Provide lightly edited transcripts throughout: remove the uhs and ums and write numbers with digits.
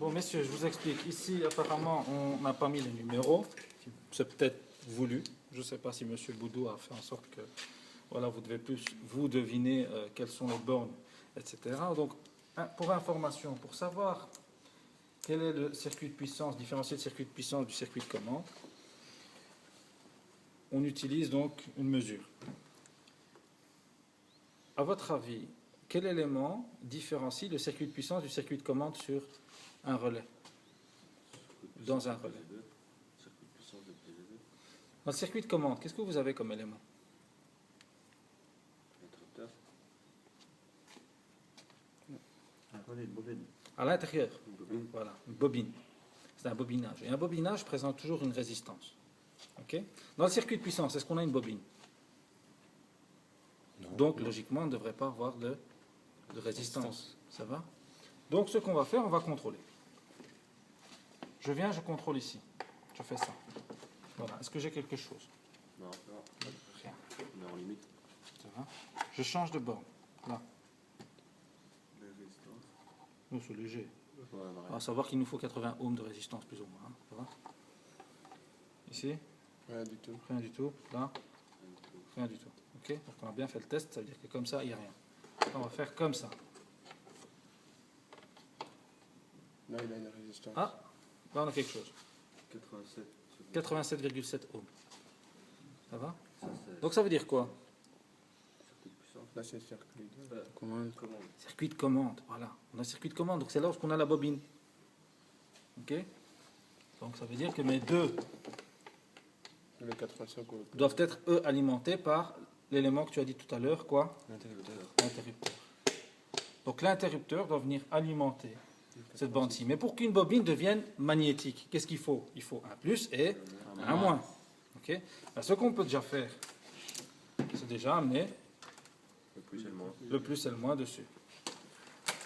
Bon, messieurs, je vous explique. Ici, apparemment, on n'a pas mis les numéros. C'est peut-être voulu. Je ne sais pas si M. Boudou a fait en sorte que voilà, vous devez plus vous deviner quelles sont les bornes, etc. Donc, pour information, pour savoir quel est le circuit de puissance, différencier le circuit de puissance du circuit de commande, on utilise donc une mesure. À votre avis, quel élément différencie le circuit de puissance du circuit de commande sur un relais? Dans un relais. Dans le circuit de commande, qu'est-ce que vous avez comme élément? L'interrupteur. Une bobine. À l'intérieur. Une bobine. Voilà, une bobine. C'est un bobinage. Et un bobinage présente toujours une résistance. Okay? Dans le circuit de puissance, est-ce qu'on a une bobine? Non. Donc, logiquement, on ne devrait pas avoir de résistance. Ça va? Donc, ce qu'on va faire, on va contrôler. Je viens, je contrôle ici. Je fais ça. Voilà. Est-ce que j'ai quelque chose? Non. Rien. On est en limite. Ça va? Je change de borne. Là. La résistance. Non, c'est léger. Ouais, À savoir qu'il nous faut 80 ohms de résistance, plus ou moins. Hein. Ça va? Ici? Rien du tout. Rien du tout. Là? Rien du tout. Ok? Donc on a bien fait le test, ça veut dire que comme ça, il n'y a rien. On va faire comme ça. Là, il a une résistance. Ah! Là, on a quelque chose. 87. 87,7 ohms. Ça va? Ça, Donc ça veut dire quoi? circuit de puissance. Là, c'est le circuit de commande. Circuit de commande. Voilà. On a un circuit de commande. Donc c'est là où on a la bobine. Ok? Donc ça veut dire que mes deux Le 85 doivent être, eux, alimentés par l'élément que tu as dit tout à l'heure, quoi? L'interrupteur. L'interrupteur. Donc l'interrupteur doit venir alimenter cette bande-ci. Mais pour qu'une bobine devienne magnétique, qu'est-ce qu'il faut? Il faut un plus et un moins. Okay? Ben, ce qu'on peut déjà faire, c'est déjà amener Le plus et le moins. le plus et le moins dessus.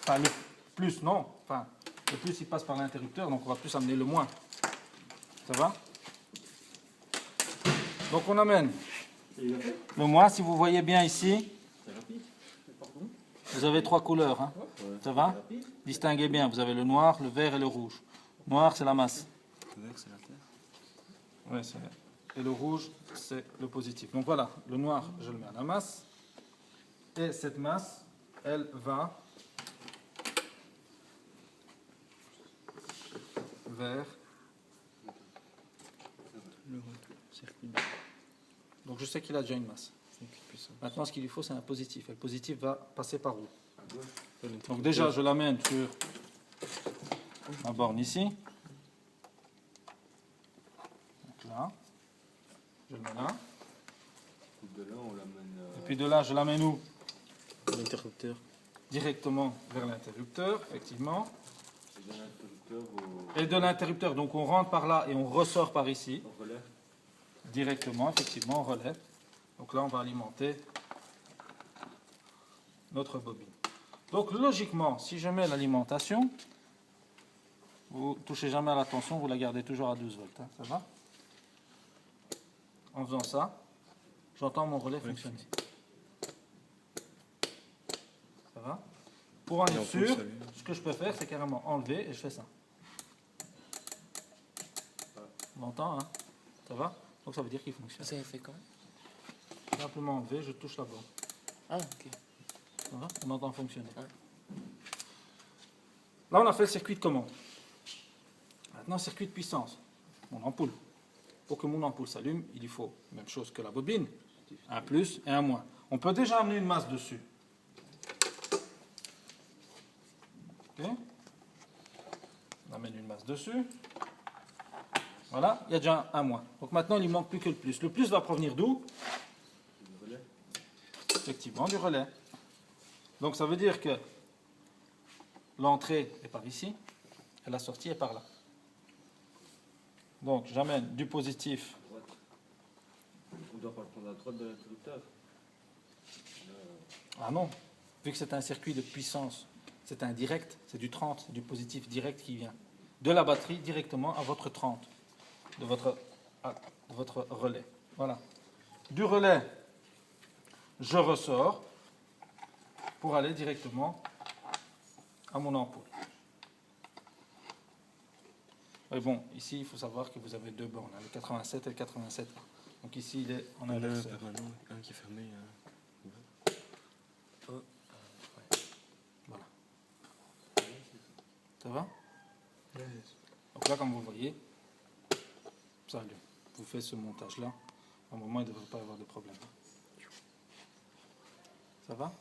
Enfin, le plus, non. Enfin, le plus, il passe par l'interrupteur, donc on va plus amener le moins. Ça va? Donc on amène le moins. Si vous voyez bien ici, vous avez trois couleurs. Hein? Ça va? Distinguez bien. Vous avez le noir, le vert et le rouge. Noir, c'est la masse. Le vert, c'est la terre. Ouais, et le rouge, c'est le positif. Donc voilà, le noir, je le mets à la masse. Et cette masse, elle va vers Le circuit. Donc je sais qu'il a déjà une masse. Maintenant, ce qu'il lui faut, c'est un positif. Et le positif va passer par où? Donc déjà, je l'amène sur ma borne ici. Donc là. Je le mets là. De là, on l'amène. Et puis de là, je l'amène où? L'interrupteur. Directement vers l'interrupteur, effectivement. C'est de l'interrupteur au. Et de l'interrupteur, donc on rentre par là et on ressort par ici. Au relais. Directement, effectivement, on relève. Donc là, on va alimenter notre bobine. Donc logiquement, si je mets l'alimentation, vous ne touchez jamais à la tension, vous la gardez toujours à 12 volts. Hein, ça va? En faisant ça, j'entends mon relais fonctionner. Ça va? Pour en être sûr, ce que je peux faire, c'est carrément enlever et je fais ça. On entend, hein? Ça va? Donc ça veut dire qu'il fonctionne. Ça fait quand? Simplement enlever, je touche la borne. Ah, ok. Ça va? On entend fonctionner. Ouais. Là, on a fait le circuit de commande. Maintenant, circuit de puissance. Mon ampoule. Pour que mon ampoule s'allume, il lui faut même chose que la bobine. Un plus et un moins. On peut déjà amener une masse dessus. Ok? On amène une masse dessus. Voilà, il y a déjà un moins. Donc maintenant, il ne manque plus que le plus. Le plus va provenir d'où? Du relais. Effectivement, du relais. Donc ça veut dire que l'entrée est par ici et la sortie est par là. Donc j'amène du positif. On doit pas prendre la droite de l'interrupteur. Ah non, vu que c'est un circuit de puissance, c'est un direct, c'est du 30, c'est du positif direct qui vient de la batterie directement à votre 30, de votre relais. Voilà. Du relais, je ressors pour aller directement à mon ampoule. Mais bon, ici, il faut savoir que vous avez deux bornes, hein, le 87 et le 87A. Donc ici, il est en Il y en a un inverseur. permanent, un qui est fermé. Ouais. Voilà. Ça va? Donc là, comme vous voyez, ça lui. Vous faites ce montage-là. À un moment, il ne devrait pas y avoir de problème. Ça va?